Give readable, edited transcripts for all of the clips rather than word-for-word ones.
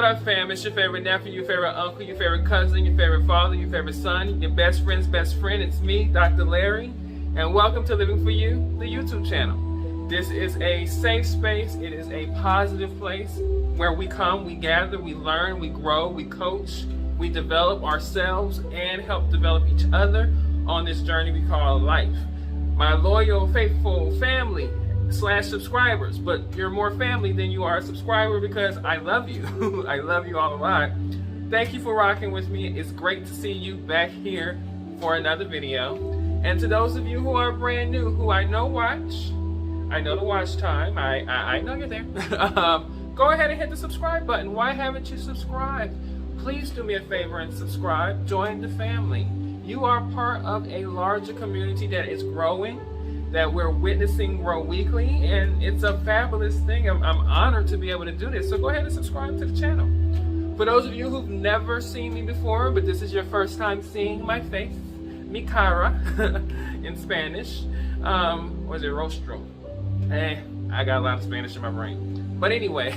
What up, fam? It's your favorite nephew, your favorite uncle, your favorite cousin, your favorite father, your favorite son, your best friend's best friend. It's me, Dr. Larry, and welcome to Living For You, the YouTube channel. This is a safe space. It is a positive place where we come, we gather, we learn, we grow, we coach, we develop ourselves and help develop each other on this journey we call life. My loyal, faithful family / subscribers, but you're more family than you are a subscriber because I love you. I love you all a lot. Thank you for rocking with me. It's great to see you back here for another video. And to those of you who are brand new, who I know watch, I know the watch time, I know you're there. Go ahead and hit the subscribe button. Why haven't you subscribed? Please do me a favor and subscribe. Join the family. You are part of a larger community that is growing, that we're witnessing grow weekly, and it's a fabulous thing. I'm honored to be able to do this. So go ahead and subscribe to the channel. For those of you who've never seen me before, but this is your first time seeing my face, mi cara in Spanish, or is it rostro? I got a lot of Spanish in my brain. But anyway,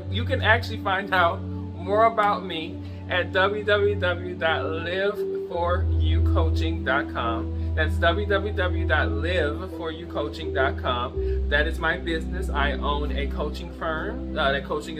you can actually find out more about me at www.liveforyoucoaching.com. That's www.liveforyoucoaching.com. That is my business. I own a coaching firm. That coaching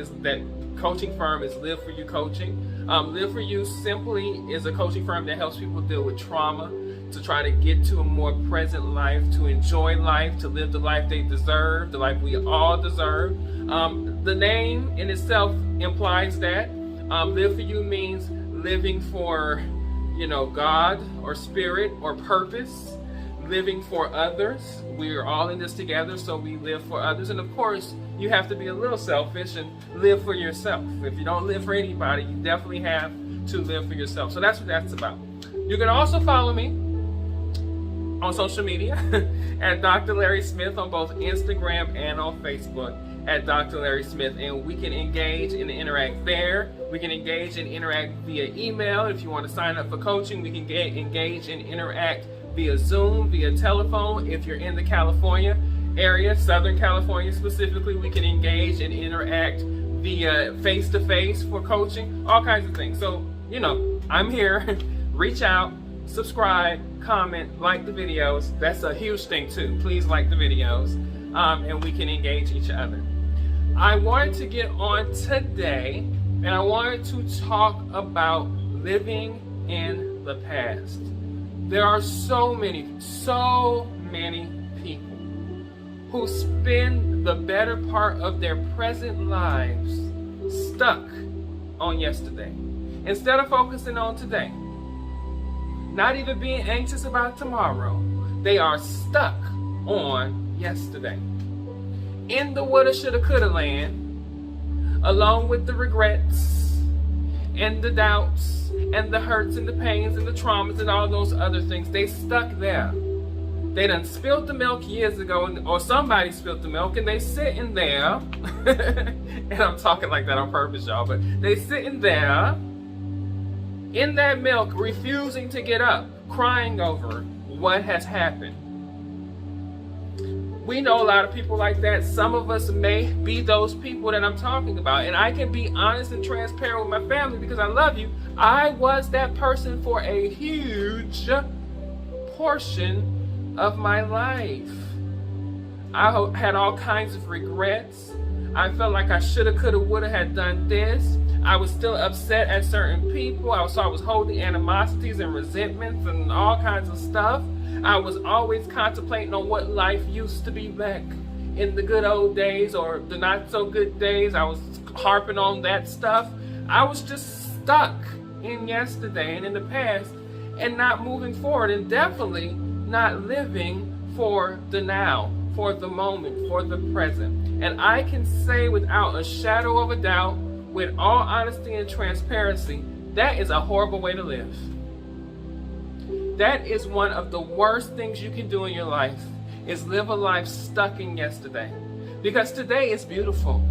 firm is Live For You Coaching. Live For You simply is a coaching firm that helps people deal with trauma, to try to get to a more present life, to enjoy life, to live the life they deserve, the life we all deserve. The name in itself implies that. Live For You means living for, God or spirit or purpose, living for others. We are all in this together, so we live for others. And of course, you have to be a little selfish and live for yourself. If you don't live for anybody, you definitely have to live for yourself. So that's what that's about. You can also follow me on social media at Dr. Larry Smith on both Instagram and on Facebook at Dr. Larry Smith, and we can engage and interact there. We can engage and interact via email. If you want to sign up for coaching, we can engage and interact via Zoom, via telephone. If you're in the California area, Southern California specifically, we can engage and interact via face-to-face for coaching, all kinds of things. So, I'm here. Reach out, subscribe, comment, like the videos. That's a huge thing too. Please like the videos, and we can engage each other. I wanted to get on today, and I wanted to talk about living in the past. There are so many people who spend the better part of their present lives stuck on yesterday, instead of focusing on today. Not even being anxious about tomorrow. They are stuck on yesterday. In the woulda, shoulda, coulda land, along with the regrets and the doubts and the hurts and the pains and the traumas and all those other things. They stuck there. They done spilled the milk years ago, or somebody spilled the milk, and they sitting there, and I'm talking like that on purpose, y'all, but they sitting there in that milk, refusing to get up, crying over what has happened. We know a lot of people like that. Some of us may be those people that I'm talking about. And I can be honest and transparent with my family because I love you. I was that person for a huge portion of my life. I had all kinds of regrets. I felt like I shoulda, coulda, woulda had done this. I was still upset at certain people. I was holding animosities and resentments and all kinds of stuff. I was always contemplating on what life used to be back in the good old days or the not so good days. I was harping on that stuff. I was just stuck in yesterday and in the past and not moving forward, and definitely not living for the now, for the moment, for the present. And I can say without a shadow of a doubt, with all honesty and transparency, that is a horrible way to live. That is one of the worst things you can do in your life, is live a life stuck in yesterday. Because today is beautiful.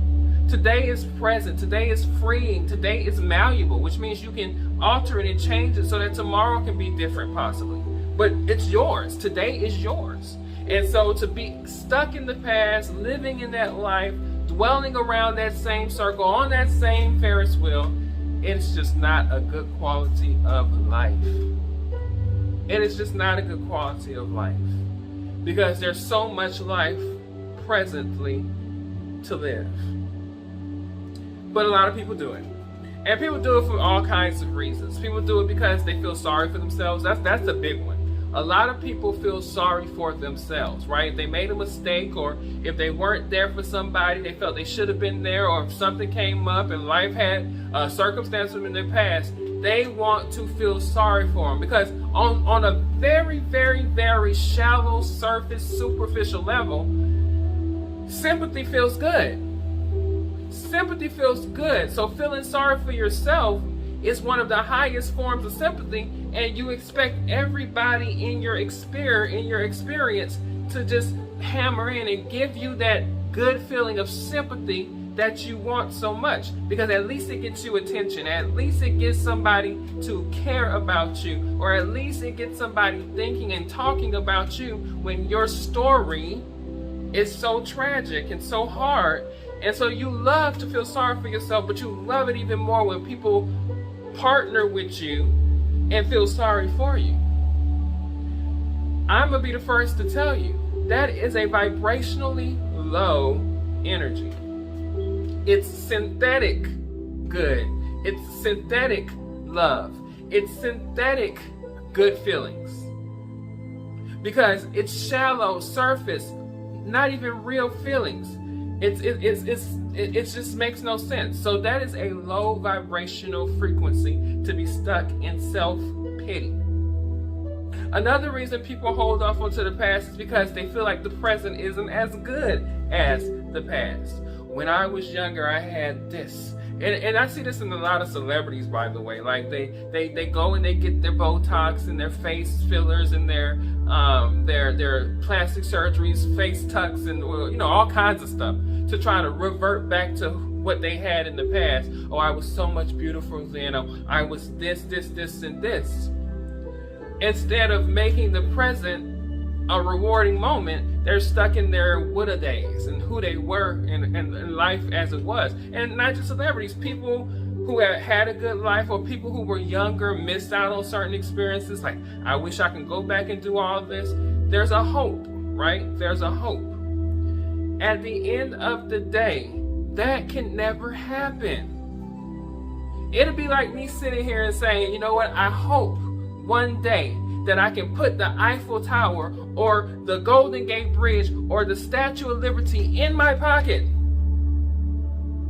Today is present. Today is freeing. Today is malleable, which means you can alter it and change it so that tomorrow can be different possibly. But it's yours. Today is yours. And so to be stuck in the past, living in that life, dwelling around that same circle, on that same Ferris wheel, it's just not a good quality of life. It is just not a good quality of life. Because there's so much life presently to live. But a lot of people do it. And people do it for all kinds of reasons. People do it because they feel sorry for themselves. That's a big one. A lot of people feel sorry for themselves, right? They made a mistake, or if they weren't there for somebody, they felt they should have been there, or if something came up and life had circumstances in their past, they want to feel sorry for them. Because on a very, very, very shallow, surface, superficial level, sympathy feels good. Sympathy feels good. So feeling sorry for yourself is one of the highest forms of sympathy, and you expect everybody in your experience to just hammer in and give you that good feeling of sympathy that you want so much, because at least it gets you attention, at least it gets somebody to care about you, or at least it gets somebody thinking and talking about you when your story is so tragic and so hard. And so you love to feel sorry for yourself, but you love it even more when people partner with you and feel sorry for you. I'm going to be the first to tell you, that is a vibrationally low energy. It's synthetic good. It's synthetic love. It's synthetic good feelings. Because it's shallow, surface, not even real feelings. It just makes no sense. So that is a low vibrational frequency to be stuck in self-pity. Another reason people hold off onto the past is because they feel like the present isn't as good as the past. When I was younger, I had this. And I see this in a lot of celebrities, by the way. Like they go and they get their Botox and their face fillers and their plastic surgeries, face tucks, and all kinds of stuff to try to revert back to what they had in the past. Oh, I was so much beautiful then. Oh, I was this, and this. Instead of making the present a rewarding moment, they're stuck in their woulda days and who they were in life as it was. And not just celebrities, people who have had a good life, or people who were younger, missed out on certain experiences. Like, I wish I can go back and do all this. There's a hope, right? There's a hope. At the end of the day, that can never happen. It'll be like me sitting here and saying, you know what, I hope one day that I can put the Eiffel Tower or the Golden Gate Bridge or the Statue of Liberty in my pocket.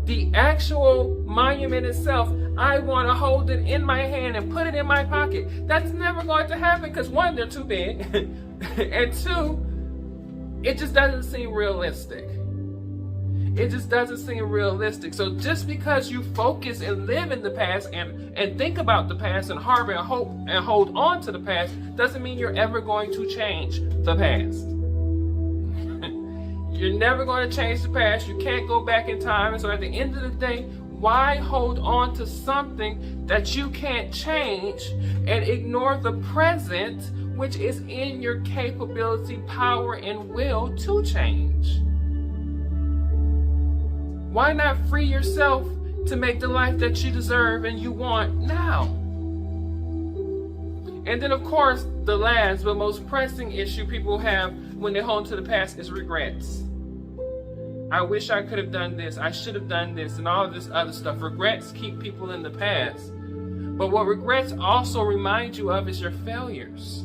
The actual monument itself, I want to hold it in my hand and put it in my pocket. That's never going to happen because, one, they're too big, and two, it just doesn't seem realistic. It just doesn't seem realistic. So just because you focus and live in the past and think about the past and harbor and hope and hold on to the past doesn't mean you're ever going to change the past. You're never going to change the past. You can't go back in time. And so at the end of the day, why hold on to something that you can't change and ignore the present, which is in your capability, power, and will to change? Why not free yourself to make the life that you deserve and you want now? And then, of course, the last but most pressing issue people have when they hold to the past is regrets. I wish I could have done this. I should have done this, and all of this other stuff. Regrets keep people in the past. But what regrets also remind you of is your failures.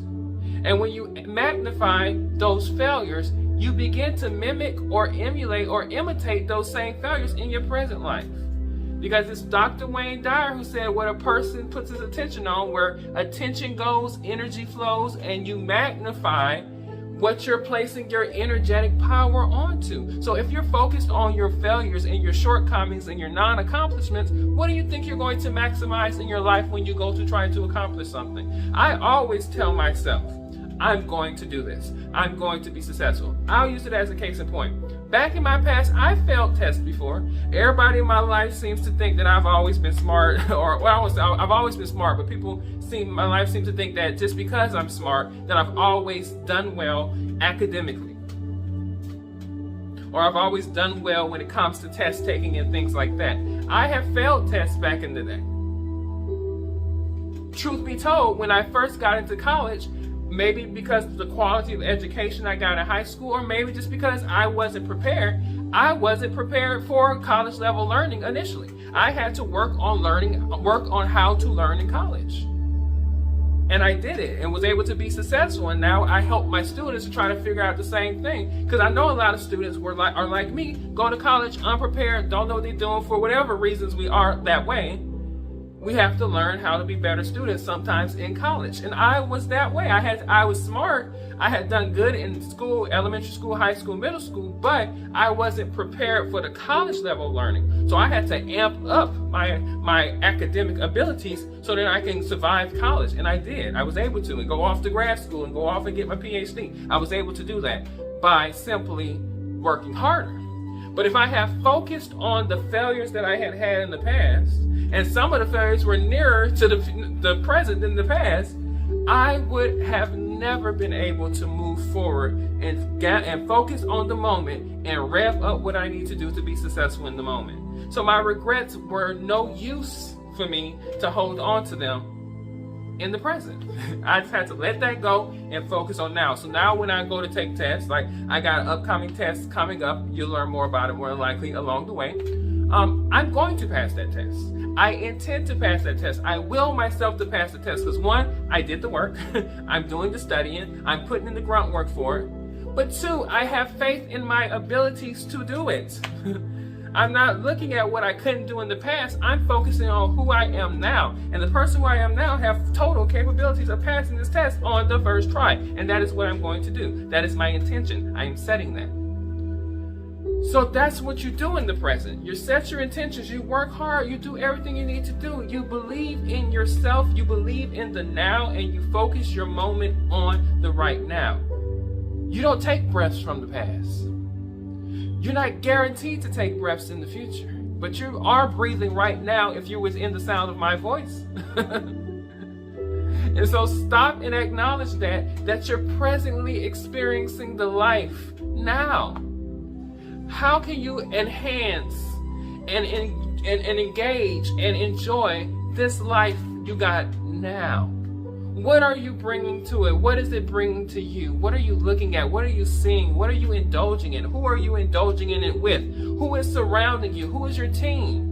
And when you magnify those failures, you begin to mimic or emulate or imitate those same failures in your present life. Because it's Dr. Wayne Dyer who said what a person puts his attention on, where attention goes, energy flows, and you magnify what you're placing your energetic power onto. So if you're focused on your failures and your shortcomings and your non-accomplishments, what do you think you're going to maximize in your life when you go to try to accomplish something? I always tell myself, I'm going to do this. I'm going to be successful. I'll use it as a case in point. Back in my past, I failed tests before. Everybody in my life seems to think that I've always been smart, I've always been smart, but my life seems to think that just because I'm smart, that I've always done well academically. or I've always done well when it comes to test taking and things like that. I have failed tests back in the day. Truth be told, when I first got into college, maybe because of the quality of education I got in high school, or maybe just because I wasn't prepared for college level learning initially. I had to work on how to learn in college. And I did it and was able to be successful. And now I help my students to try to figure out the same thing. Because I know a lot of students are like me, go to college unprepared, don't know what they're doing for whatever reasons we are that way. We have to learn how to be better students sometimes in college. And I was that way. I was smart. I had done good in school, elementary school, high school, middle school, but I wasn't prepared for the college level learning. So I had to amp up my academic abilities so that I can survive college. And I did. I was able to, and go off to grad school and go off and get my PhD. I was able to do that by simply working harder. But if I have focused on the failures that I had in the past, and some of the failures were nearer to the present than the past, I would have never been able to move forward and focus on the moment and rev up what I need to do to be successful in the moment. So my regrets were no use for me to hold on to them in the present. I just had to let that go and focus on now. So now when I go to take tests, like I got upcoming tests coming up, you'll learn more about it more likely along the way. I'm going to pass that test. I intend to pass that test. I will myself to pass the test because one, I did the work. I'm doing the studying. I'm putting in the grunt work for it. But two, I have faith in my abilities to do it. I'm not looking at what I couldn't do in the past. I'm focusing on who I am now. And the person who I am now have total capabilities of passing this test on the first try. And that is what I'm going to do. That is my intention. I am setting that. So that's what you do in the present. You set your intentions, you work hard, you do everything you need to do. You believe in yourself, you believe in the now, and you focus your moment on the right now. You don't take breaths from the past. You're not guaranteed to take breaths in the future, but you are breathing right now if you're within the sound of my voice. And so stop and acknowledge that you're presently experiencing the life now. How can you enhance and engage and enjoy this life you got now? What are you bringing to it? What is it bringing to you? What are you looking at? What are you seeing? What are you indulging in? Who are you indulging in it with? Who is surrounding you? Who is your team?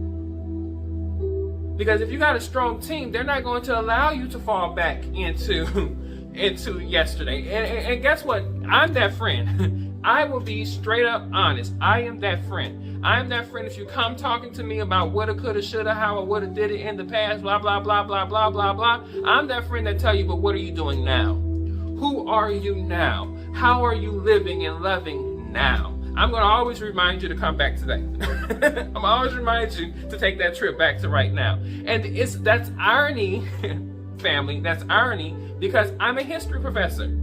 Because if you got a strong team, they're not going to allow you to fall back into yesterday. And guess what? I'm that friend. I will be straight up honest. I am that friend. I am that friend if you come talking to me about woulda, coulda, shoulda, how I woulda did it in the past, blah, blah, blah, blah, blah, blah, blah. I'm that friend that tell you, but what are you doing now? Who are you now? How are you living and loving now? I'm going to always remind you to come back today. I'm always remind you to take that trip back to right now. And that's irony, family. That's irony because I'm a history professor.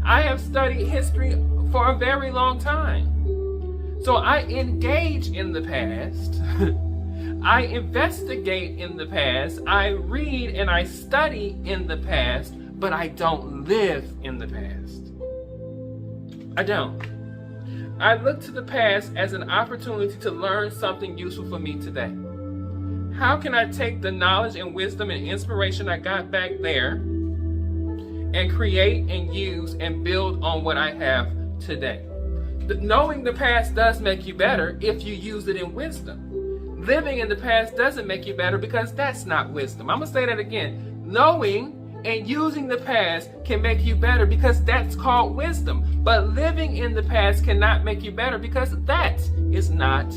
I have studied history for a very long time. So I engage in the past. I investigate in the past. I read and I study in the past, but I don't live in the past. I don't. I look to the past as an opportunity to learn something useful for me today. How can I take the knowledge and wisdom and inspiration I got back there and create and use and build on what I have today? Knowing the past does make you better if you use it in wisdom. Living in the past doesn't make you better because that's not wisdom. I'm going to say that again. Knowing and using the past can make you better because that's called wisdom. But living in the past cannot make you better because that is not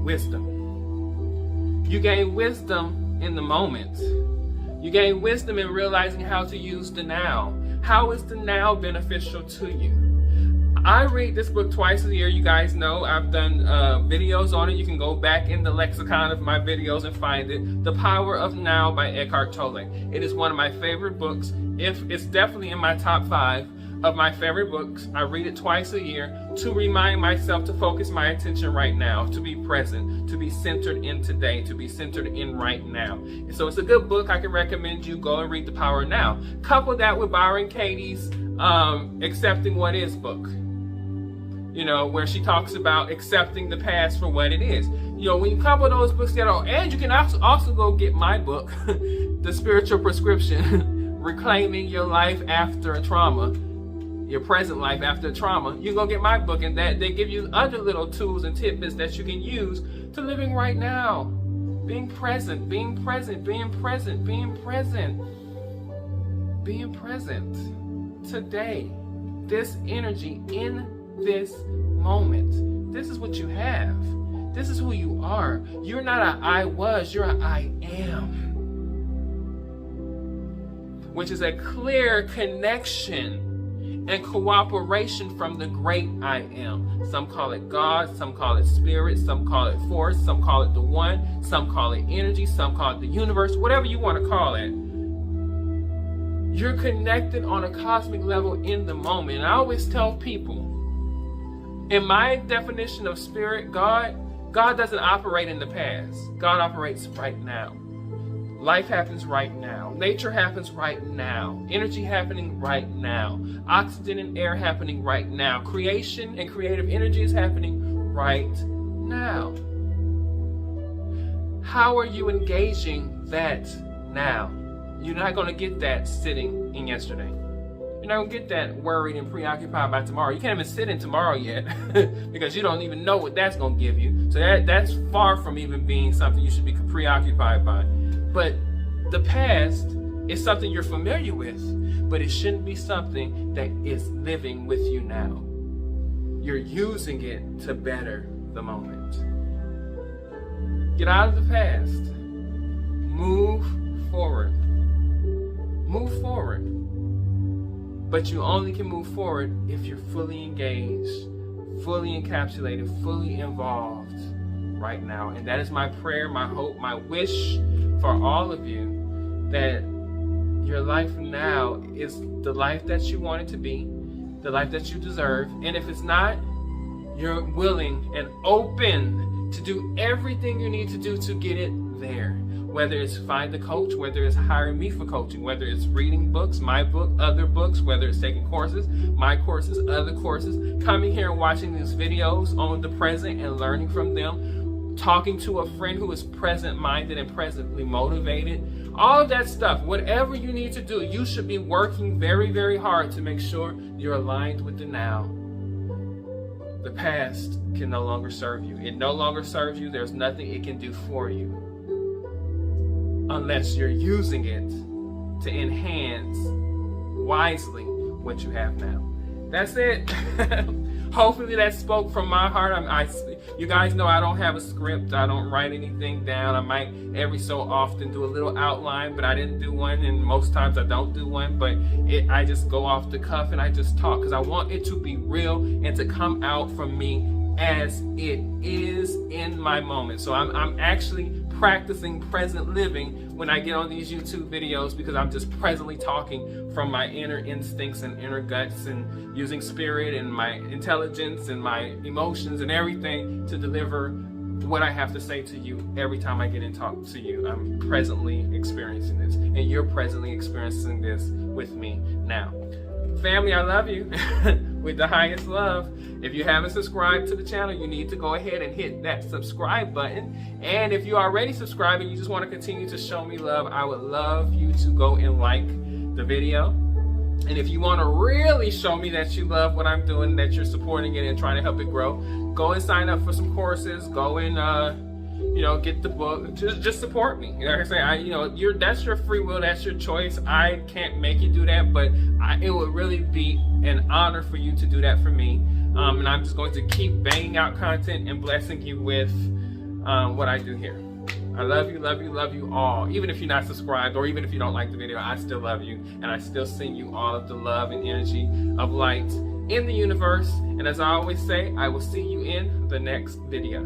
wisdom. You gain wisdom in the moment. You gain wisdom in realizing how to use the now. How is the now beneficial to you? I read this book twice a year. You guys know I've done videos on it. You can go back in the lexicon of my videos and find it. The Power of Now by Eckhart Tolle. It is one of my favorite books. It's definitely in my top 5 of my favorite books. I read it twice a year to remind myself to focus my attention right now, to be present, to be centered in today, to be centered in right now. And so it's a good book. I can recommend you go and read The Power of Now. Couple that with Byron Katie's Accepting What Is book. you know, where she talks about accepting the past for what it is. You know, when you couple those books together, and you can also go get my book, The Spiritual Prescription, Reclaiming Your Life After a Trauma, Your Present Life After Trauma. You go get my book, and that they give you other little tools and tidbits that you can use to living right now. Being present, being present, being present, being present. Being present today. This energy in this moment. This is what you have. This is who you are. You're not a I was, you're a I am. Which is a clear connection and cooperation from the great I am. Some call it God, some call it spirit, some call it force, some call it the one, some call it energy, some call it the universe, whatever you want to call it. You're connected on a cosmic level in the moment. And I always tell people, in my definition of spirit, God doesn't operate in the past. God operates right now. Life happens right now. Nature happens right now. Energy happening right now. Oxygen and air happening right now. Creation and creative energy is happening right now. How are you engaging that now? You're not going to get that sitting in yesterday. You're not going to get that worried and preoccupied by tomorrow. You can't even sit in tomorrow yet because you don't even know what that's going to give you. So that's far from even being something you should be preoccupied by. But the past is something you're familiar with, but it shouldn't be something that is living with you now. You're using it to better the moment. Get out of the past. Move forward. Move forward. But you only can move forward if you're fully engaged, fully encapsulated, fully involved right now. And that is my prayer, my hope, my wish for all of you, that your life now is the life that you want it to be, the life that you deserve. And if it's not, you're willing and open to do everything you need to do to get it there. Whether it's find a coach, whether it's hiring me for coaching, whether it's reading books, my book, other books, whether it's taking courses, my courses, other courses, coming here and watching these videos on the present and learning from them, talking to a friend who is present-minded and presently motivated, all of that stuff, whatever you need to do, you should be working very, very hard to make sure you're aligned with the now. The past can no longer serve you. It no longer serves you. There's nothing it can do for you, unless you're using it to enhance wisely what you have now. That's it. Hopefully that spoke from my heart. You guys know I don't have a script. I don't write anything down. I might every so often do a little outline, but I didn't do one, and most times I don't do one, but I just go off the cuff and I just talk because I want it to be real and to come out from me as it is in my moment. So I'm actually practicing present living when I get on these YouTube videos, because I'm just presently talking from my inner instincts and inner guts and using spirit and my intelligence and my emotions and everything to deliver what I have to say to you every time I get in talk to you. I'm presently experiencing this, and you're presently experiencing this with me now. Family, I love you with the highest love. If you haven't subscribed to the channel, you need to go ahead and hit that subscribe button. And if you're already subscribed and you just want to continue to show me love, I would love you to go and like the video. And if you want to really show me that you love what I'm doing, that you're supporting it and trying to help it grow, go and sign up for some courses. Go and get the book. Just support me. Like I say, that's your free will, that's your choice. I can't make you do that, but it would really be an honor for you to do that for me. And I'm just going to keep banging out content and blessing you with what I do here. I love you, love you, love you all. Even if you're not subscribed, or even if you don't like the video, I still love you, and I still send you all of the love and energy of light in the universe. And as I always say, I will see you in the next video.